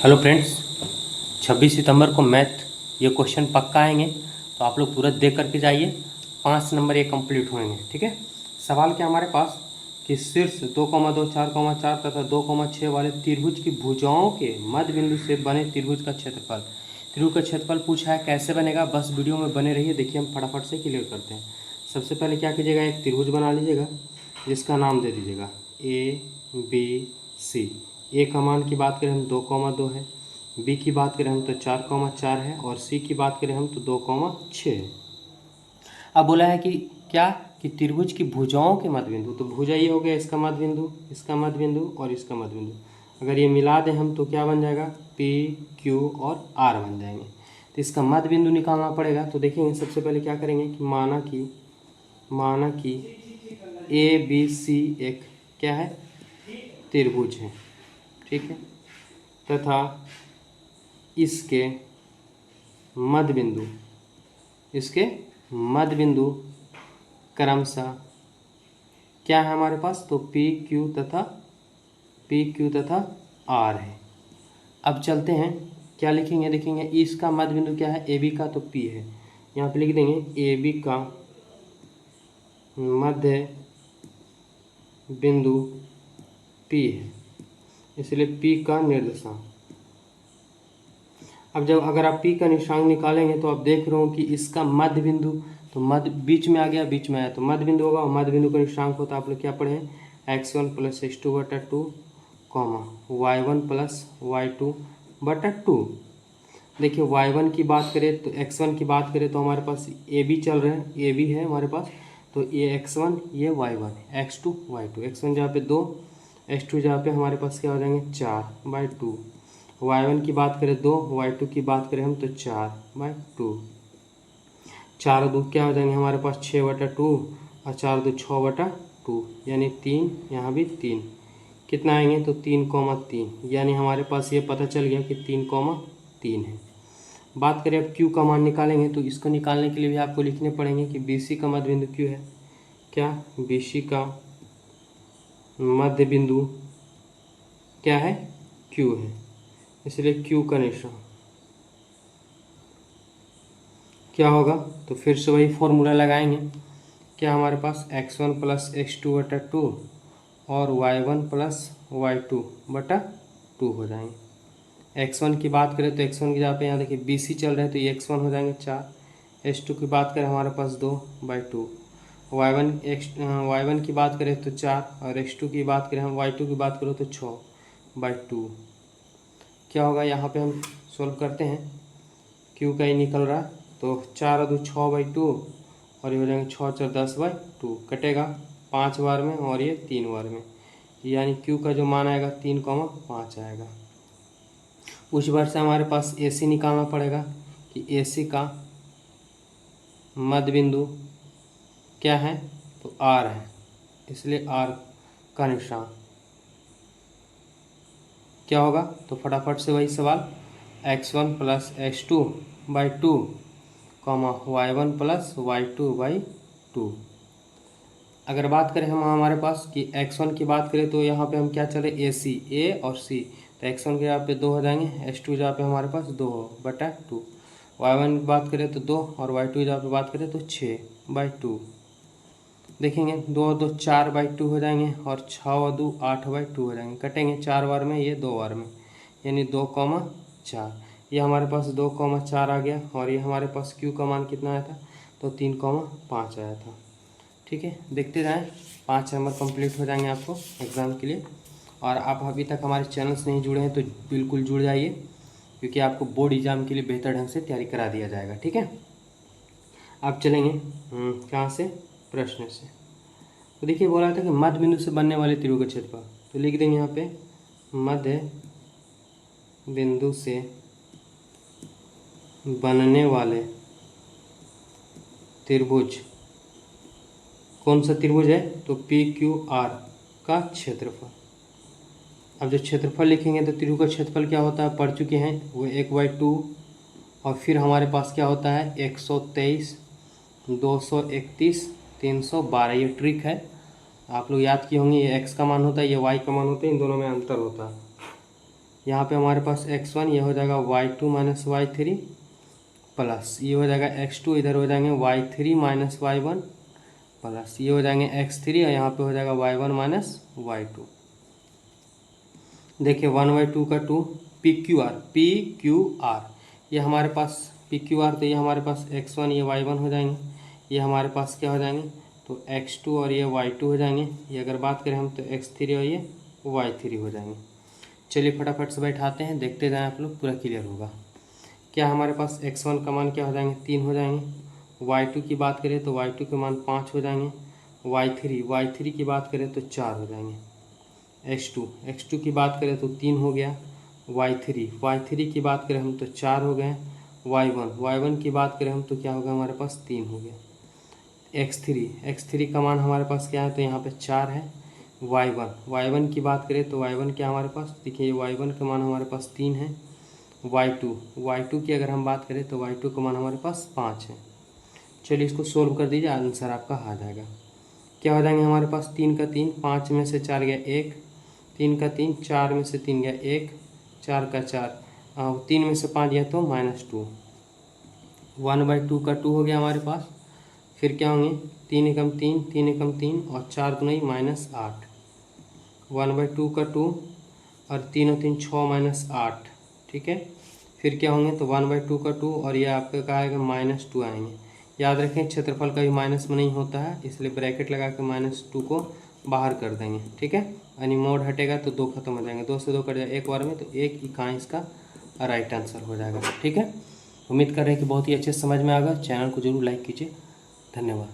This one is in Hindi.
हेलो फ्रेंड्स, 26 सितंबर को मैथ ये क्वेश्चन पक्का आएंगे, तो आप लोग तुरंत देख करके जाइए। 5 नंबर ये कंप्लीट होंगे। ठीक है। सवाल क्या हमारे पास कि शीर्ष 2,2 4,4 तथा 2,6 वाले त्रिभुज की भुजाओं के मध्य बिंदु से बने त्रिभुज का क्षेत्रफल। त्रिभुज का क्षेत्रफल पूछा है, कैसे बनेगा, बस वीडियो में बने रहिए। देखिए हम फटाफट से क्लियर करते हैं। सबसे पहले क्या कीजिएगा, एक त्रिभुज बना लीजिएगा जिसका नाम दे दीजिएगा ABC। ए का मान की बात करें हम 2,2 है, बी की बात करें हम तो 4,4 है, और सी की बात करें हम तो 2,6 है। अब बोला है कि क्या कि त्रिभुज की भुजाओं के मध्य बिंदु, तो भुजा ये हो गया इसका मध्य बिंदु, इसका मध्य बिंदु और इसका मध्य बिंदु। अगर ये मिला दें हम तो क्या बन जाएगा, पी क्यू और आर बन जाएंगे। तो इसका मध्य बिंदु निकालना पड़ेगा। तो देखेंगे सबसे पहले क्या करेंगे कि माना कि ए बी सी एक क्या है, त्रिभुज है। ठीक है। तथा इसके मध्य बिंदु क्रमशः क्या है हमारे पास, तो पी क्यू तथा आर है। अब चलते हैं, क्या लिखेंगे, देखेंगे इसका मध्य बिंदु क्या है, ए बी का, तो पी है। यहाँ पे लिख देंगे ए बी का मध्य बिंदु पी है, इसलिए पी का निर्देशांक। अब जब अगर आप पी का निशांक निकालेंगे तो आप देख रहे हो कि इसका मध्य बिंदु, तो मध्य बीच में आ गया, बीच में आया तो मध्य बिंदु होगा, और मध्य बिंदु का निशांक होता है, आप लोग क्या पढ़े हैं, x1 + x2/2 y1 + y2/2। देखिए y1 की बात करें तो x1 की बात करें तो हमारे पास ए बी चल रहे हैं, ए बी है हमारे पास, तो ये x1 ये y1 है, x2 y2, x1 जहाँ पे 2, x2 जहाँ पे हमारे पास क्या हो जाएंगे 4/2। y1 की बात करें 2, y2 की बात करें हम तो 4/2। 4×2 क्या हो जाएंगे हमारे पास 6/2, और 4×2 6/2, यानी 3, यहाँ भी 3, कितना आएंगे तो 3,3, यानी हमारे पास ये पता चल गया कि 3,3 है। बात करें अब q का मान निकालेंगे, तो इसको निकालने के लिए भी आपको लिखने पड़ेंगे कि BC का मध्य बिंदु q है। क्या BC का मध्य बिंदु क्या है, q है, इसलिए q का निशान क्या होगा, तो फिर से वही फॉर्मूला लगाएंगे। क्या हमारे पास x1 + x2/2 और y1 + y2/2 हो जाएंगे। x1 की बात करें तो x1 की जहाँ पे यहाँ देखिए BC चल रहे हैं, तो ये x1 हो जाएंगे 4, x2 की बात करें हमारे पास 2/2, y1 की बात करें तो 4, और x2 की बात करें हम y2 की बात करें तो 6/2। क्या होगा, यहाँ पे हम सोल्व करते हैं, q का ही निकल रहा, तो 4×2 6/2, और ये हो जाएंगे 6×4 10/2, कटेगा 5 बार में और ये 3 बार में, यानी q का जो मान आएगा 3,5 आएगा। उस बार से हमारे पास AC निकालना पड़ेगा कि AC का मध्य बिंदु क्या है, तो R है, इसलिए R का निशान क्या होगा, तो फटाफट से वही सवाल x1 + x2/2, y1 + y2/2। अगर बात करें हम हमारे पास कि x1 की बात करें तो यहाँ पे हम क्या चले AC, A और C, तो x1 के यहाँ पे 2 हो जाएंगे, x2 जहाँ पे हमारे पास 2/2, y1 की बात करें तो 2, और y2 जहाँ पे बात करें तो 6/2। देखेंगे 2×2 4/2 हो जाएंगे, और 6×2 8/2 हो जाएंगे, कटेंगे 4 बार में, ये 2 बार में, यानी 2,4। ये हमारे पास 2,4 आ गया, और ये हमारे पास q का मान कितना आया था, तो 3,5 आया था। ठीक है, देखते जाएं, 5 नंबर कंप्लीट हो जाएंगे आपको एग्ज़ाम के लिए। और आप अभी तक हमारे चैनल से नहीं जुड़े हैं तो बिल्कुल जुड़ जाइए, क्योंकि आपको बोर्ड एग्ज़ाम के लिए बेहतर ढंग से तैयारी करा दिया जाएगा। ठीक है, आप चलेंगे कहाँ से, प्रश्न से। तो देखिए बोला था कि मध्य बिंदु से बनने वाले त्रिभुज का क्षेत्रफल, तो लिख देंगे यहाँ पे मध्य बिंदु से बनने वाले त्रिभुज, कौन सा त्रिभुज है, तो PQR का क्षेत्रफल। अब जो क्षेत्रफल लिखेंगे तो त्रिभुज का क्षेत्रफल क्या होता है, पढ़ चुके हैं, वो 1/2, और फिर हमारे पास क्या होता है 123, 231, 312। ये ट्रिक है, आप लोग याद किए होंगे, ये x का मान होता है, ये y का मान होता है, इन दोनों में अंतर होता है। यहाँ पे हमारे पास x1 ये हो जाएगा y2 माइनस y3 प्लस ये हो जाएगा x2, इधर हो जाएंगे y3 माइनस y1 प्लस ये हो जाएंगे x3 और यहाँ पे हो जाएगा y1 माइनस y2। देखिए 1/2 का 2 PQR ये हमारे पास PQR, तो ये हमारे पास x1 ये y1 हो जाएंगे, ये हमारे पास क्या हो जाएंगे तो x2 और ये y2 हो जाएंगे। ये अगर बात करें हम तो x3 और ये y3 हो जाएंगे। चलिए फटाफट से बैठाते हैं, देखते जाएं आप लोग, पूरा क्लियर होगा। क्या हमारे पास x1 का मान क्या हो जाएंगे 3 हो जाएंगे, y2 की बात करें तो y2 के मान 5 हो जाएंगे, y3 की बात करें तो 4 हो जाएंगे, x2 की बात करें तो 3 हो गया, y3 की बात करें हम तो 4 हो गए, y1 की बात करें हम तो क्या होगा हमारे पास 3 हो गया, x3 का मान हमारे पास क्या है तो यहाँ पे 4 है, y1 की बात करें तो y1 क्या हमारे पास देखिए y1 का मान हमारे पास 3 है, y2 की अगर हम बात करें तो y2 का मान हमारे पास 5 है। चलिए इसको सोल्व कर दीजिए, आंसर आपका आ जाएगा। क्या हो जाएंगे हमारे पास 3 का 3, 5 में से 4 गया 1, 3 का 3, 4 में से 3 गया 1, 4 का 4, 3 में से 5 गया तो -2, 1/2 का 2 हो गया हमारे पास। फिर क्या होंगे 3 एकम 3, 3 एकम 3 और 4 दूनी -8, 1/2 का 2 और 3 और 3 6 -8, ठीक है। फिर क्या होंगे तो 1/2 का 2 और ये आपका क्या आएगा -2 आएंगे। याद रखें क्षेत्रफल का भी माइनस में नहीं होता है, इसलिए ब्रैकेट लगा के -2 को बाहर कर देंगे, ठीक है। यानी मोड हटेगा तो 2 खत्म हो जाएंगे, 2 से 2 कट जाएगा एक बार में, तो 1 इकाई इसका राइट आंसर हो जाएगा, ठीक है। उम्मीद कर रहे हैं कि बहुत ही अच्छे समझ में आ गया। चैनल को जरूर लाइक कीजिए, धन्यवाद।